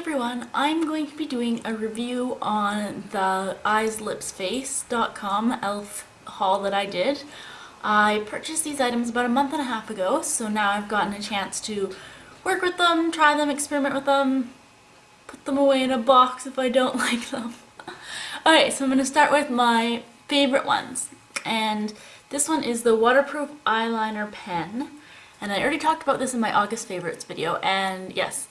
everyone, I'm going to be doing a review on the eyeslipsface.com e.l.f. haul that I did. I purchased these items about a month and a half ago, so now I've gotten a chance to work with them, try them, experiment with them, put them away in a box if I don't like them. Alright, so I'm going to start with my favorite ones, and this one is the waterproof eyeliner pen, and I already talked about this in my August favorites video, and yes,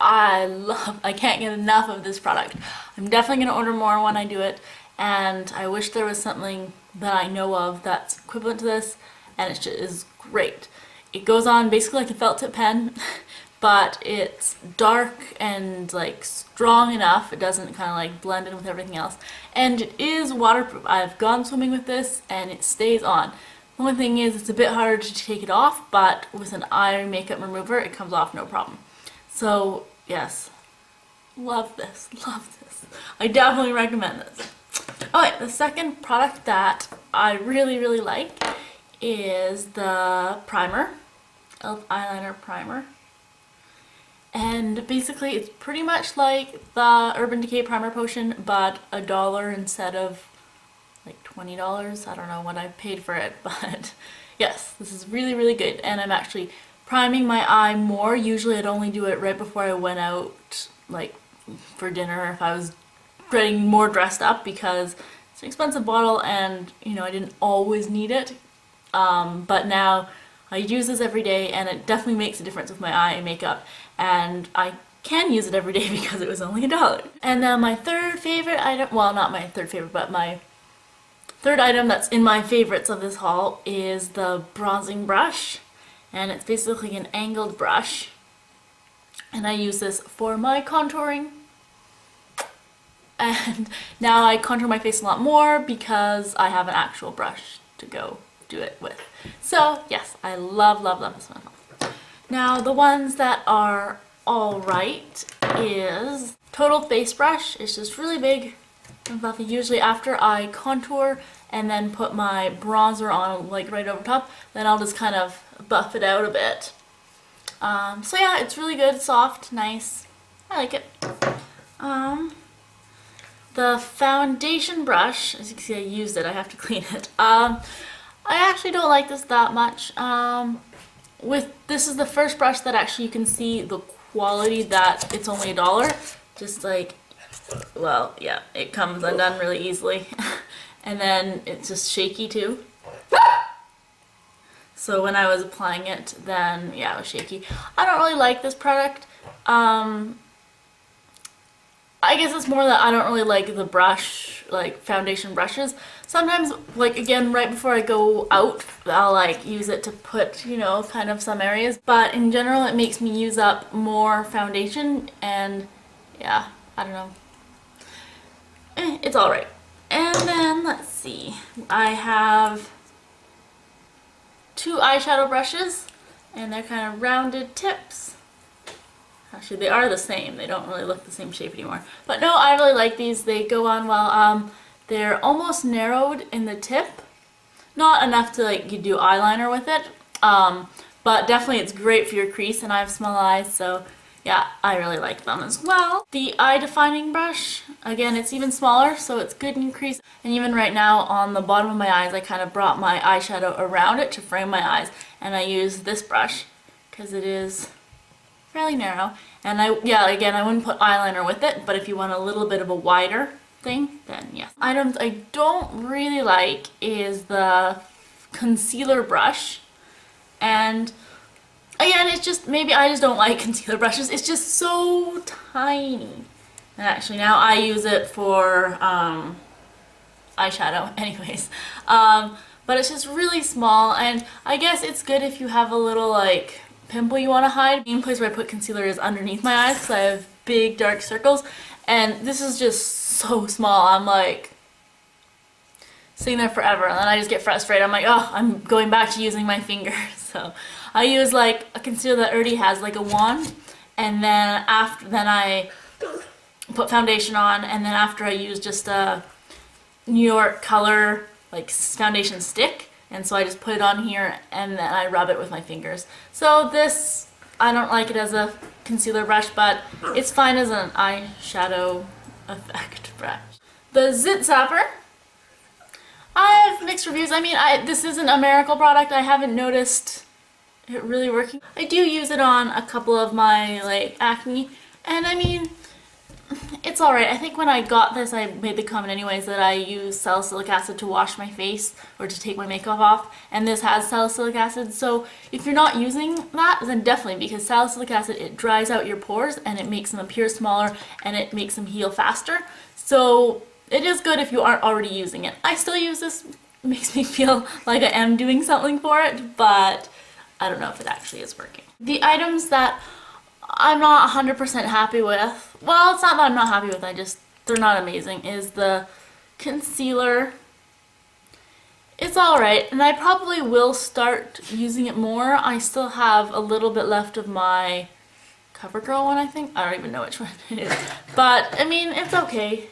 I can't get enough of this product. I'm definitely going to order more when I do it, and I wish there was something that I know of that's equivalent to this, and it just is great. It goes on basically like a felt tip pen, but it's dark and like strong enough. It doesn't kind of like blend in with everything else, and it is waterproof. I've gone swimming with this and it stays on. The only thing is it's a bit harder to take it off, but with an eye makeup remover it comes off no problem. So yes, love this, love this. I definitely recommend this. Alright, the second product that I really like is the primer, e.l.f. eyeliner primer. And basically it's pretty much like the Urban Decay Primer Potion, but $1 instead of like $20. I don't know what I paid for it, but yes, this is really good, and I'm actually priming my eye more. Usually I'd only do it right before I went out, like for dinner, if I was getting more dressed up, because it's an expensive bottle and you know I didn't always need it. But now I use this every day and it definitely makes a difference with my eye and makeup, and I can use it every day because it was only $1. And now my third favorite item, well not my third favorite, but my third item that's in my favorites of this haul is the bronzing brush. And it's basically an angled brush, and I use this for my contouring, and now I contour my face a lot more because I have an actual brush to go do it with. So yes, I love this one. Now the ones that are alright is Total Face Brush. It's just really big and fluffy. Usually after I contour and then put my bronzer on like right over top, then I'll just kind of buff it out a bit. So yeah, it's really good, soft, nice. I like it. The foundation brush, as you can see I used it, I have to clean it. I actually don't like this that much. This is the first brush that actually you can see the quality that it's only $1. Just like, well, yeah, it comes undone really easily. And then it's just shaky too. So when I was applying it, then yeah, it was shaky. I don't really like this product. I guess it's more that I don't really like the brush, like foundation brushes. Sometimes, like again, right before I go out, I'll like use it to put, you know, kind of some areas. But in general, it makes me use up more foundation, and yeah, I don't know. It's alright. And then, let's see, I have two eyeshadow brushes, and they're kind of rounded tips. Actually, they are the same. They don't really look the same shape anymore. But no, I really like these. They go on well. They're almost narrowed in the tip. Not enough to like you do eyeliner with it, but definitely it's great for your crease, and I have small eyes, so yeah, I really like them as well. The eye defining brush, again, it's even smaller, so it's good in your crease. And even right now on the bottom of my eyes, I kind of brought my eyeshadow around it to frame my eyes. And I use this brush because it is fairly narrow. And again, I wouldn't put eyeliner with it, but if you want a little bit of a wider thing, then yes. Items I don't really like is the concealer brush. And again, it's just, maybe I just don't like concealer brushes. It's just so tiny. And actually now I use it for eyeshadow anyways. But it's just really small, and I guess it's good if you have a little like pimple you want to hide. The main place where I put concealer is underneath my eyes because I have big dark circles, and this is just so small. I'm like sitting there forever, and then I just get frustrated. I'm like, oh, I'm going back to using my fingers. So I use like a concealer that already has like a wand, and then I put foundation on, and then after I use just a New York Color like foundation stick, and so I just put it on here and then I rub it with my fingers. So this I don't like it as a concealer brush, but it's fine as an eyeshadow effect brush. The Zit Zapper. I have mixed reviews. I mean, this isn't a miracle product. I haven't noticed it really working. I do use it on a couple of my like acne, and I mean, it's alright. I think when I got this, I made the comment anyways that I use salicylic acid to wash my face or to take my makeup off, and this has salicylic acid, so if you're not using that, then definitely, because salicylic acid, it dries out your pores and it makes them appear smaller and it makes them heal faster, so it is good if you aren't already using it. I still use this. It makes me feel like I am doing something for it, but I don't know if it actually is working. The items that I'm not 100% happy with, well, it's not that I'm not happy with, they're not amazing, is the concealer. It's alright, and I probably will start using it more. I still have a little bit left of my CoverGirl one, I think. I don't even know which one it is. But, I mean, it's okay.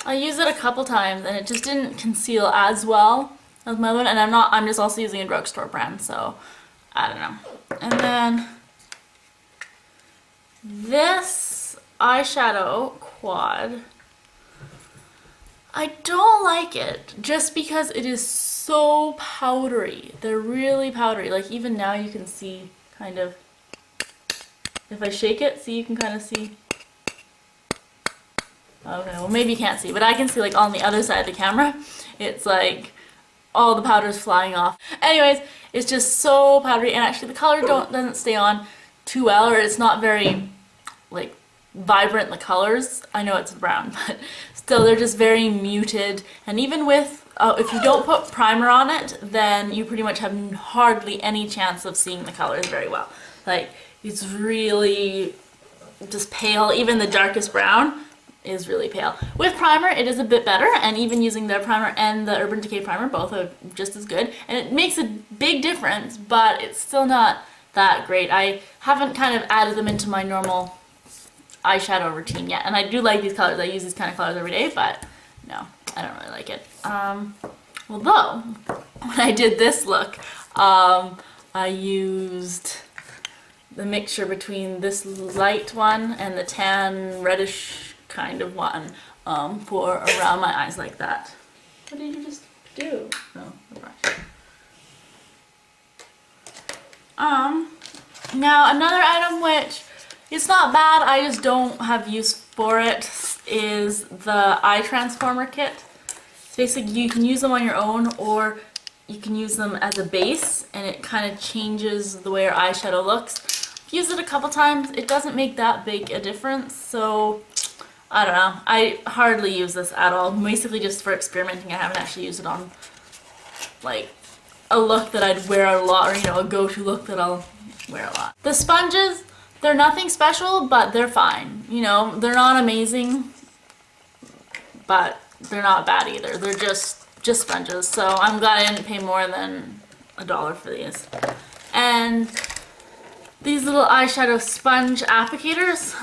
I used it a couple times, and it just didn't conceal as well as my other one, and I'm just also using a drugstore brand, so I don't know. And then this eyeshadow quad, I don't like it just because it is so powdery. They're really powdery. Like even now you can see kind of, if I shake it, see, you can kind of see. Okay, well maybe you can't see, but I can see like on the other side of the camera, it's like all the powder's flying off. Anyways, it's just so powdery, and actually the color doesn't stay on too well, or it's not very like vibrant, the colors. I know it's brown, but still they're just very muted, and even with if you don't put primer on it, then you pretty much have hardly any chance of seeing the colors very well. Like it's really just pale. Even the darkest brown is really pale. With primer, it is a bit better, and even using their primer and the Urban Decay primer, both are just as good, and it makes a big difference, but it's still not that great. I haven't kind of added them into my normal eyeshadow routine yet, and I do like these colors. I use these kind of colors every day, but no, I don't really like it. Although, when I did this look, I used the mixture between this light one and the tan reddish kind of one for around my eyes like that. What did you just do? No, the brush. Now another item which it's not bad, I just don't have use for it, is the eye transformer kit. It's basically you can use them on your own, or you can use them as a base, and it kind of changes the way your eyeshadow looks. I've used it a couple times. It doesn't make that big a difference, so I don't know. I hardly use this at all. Basically just for experimenting. I haven't actually used it on like a look that I'd wear a lot, or you know, a go-to look that I'll wear a lot. The sponges, they're nothing special, but they're fine. You know, they're not amazing, but they're not bad either. They're just sponges. So I'm glad I didn't pay more than $1 for these. And these little eyeshadow sponge applicators,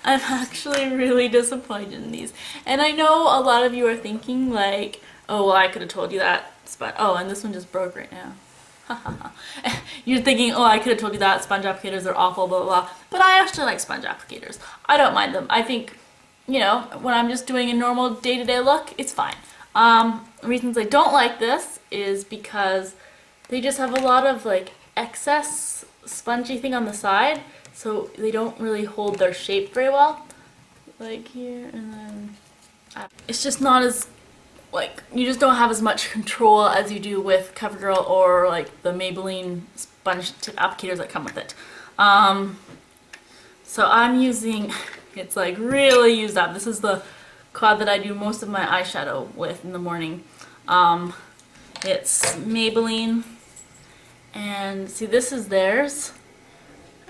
I'm actually really disappointed in these. And I know a lot of you are thinking like, oh, well, I could have told you that. Oh, and this one just broke right now. You're thinking, oh, I could have told you that sponge applicators are awful, blah, blah, blah. But I actually like sponge applicators. I don't mind them. I think, you know, when I'm just doing a normal day-to-day look, it's fine. Reasons I don't like this is because they just have a lot of like excess spongy thing on the side, so they don't really hold their shape very well. Like here, and then it's just not as, like, you just don't have as much control as you do with CoverGirl or like the Maybelline sponge tip applicators that come with it. So I'm using, it's like really used up. This is the quad that I do most of my eyeshadow with in the morning. It's Maybelline, and see, this is theirs,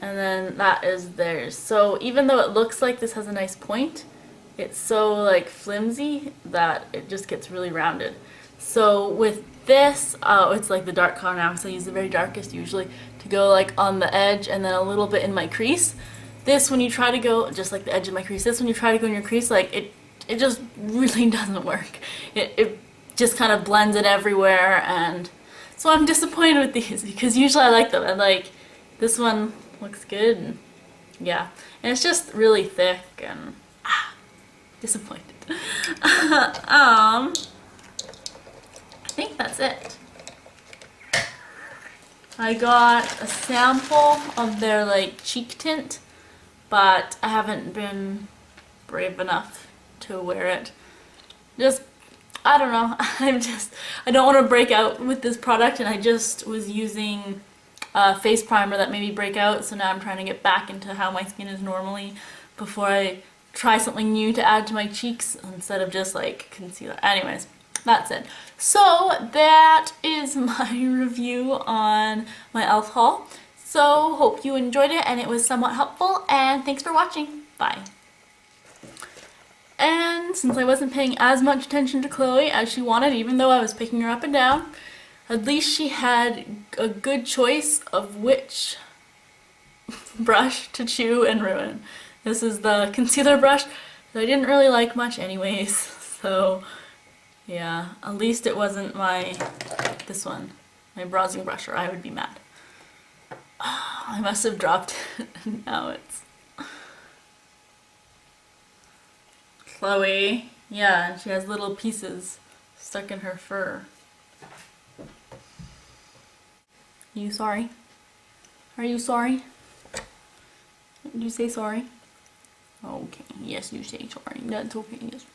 and then that is theirs. So even though it looks like this has a nice point, it's so like flimsy that it just gets really rounded. So with this, it's like the dark color now, because I use the very darkest usually to go like on the edge and then a little bit in my crease. This, when you try to go just like the edge of my crease, this when you try to go in your crease, like it just really doesn't work. It just kind of blends it everywhere, and So I'm disappointed with these because usually I like them, and like this one looks good, and yeah, and it's just really thick and disappointed. I think that's it. I got a sample of their like cheek tint, but I haven't been brave enough to wear it. Just, I don't know, I don't want to break out with this product, and I just was using a face primer that made me break out, so now I'm trying to get back into how my skin is normally before I try something new to add to my cheeks instead of just like concealer. Anyways, that's it. So that is my review on my e.l.f. haul. So hope you enjoyed it and it was somewhat helpful, and thanks for watching. Bye. And since I wasn't paying as much attention to Chloe as she wanted, even though I was picking her up and down, at least she had a good choice of which brush to chew and ruin. This is the concealer brush that I didn't really like much anyways, so yeah, at least it wasn't this one, my bronzing brush, or I would be mad. I must have dropped it, and now it's Chloe. Yeah, and she has little pieces stuck in her fur. You sorry? Are you sorry? Did you say sorry? Okay, yes, you say sorry. That's okay, yes.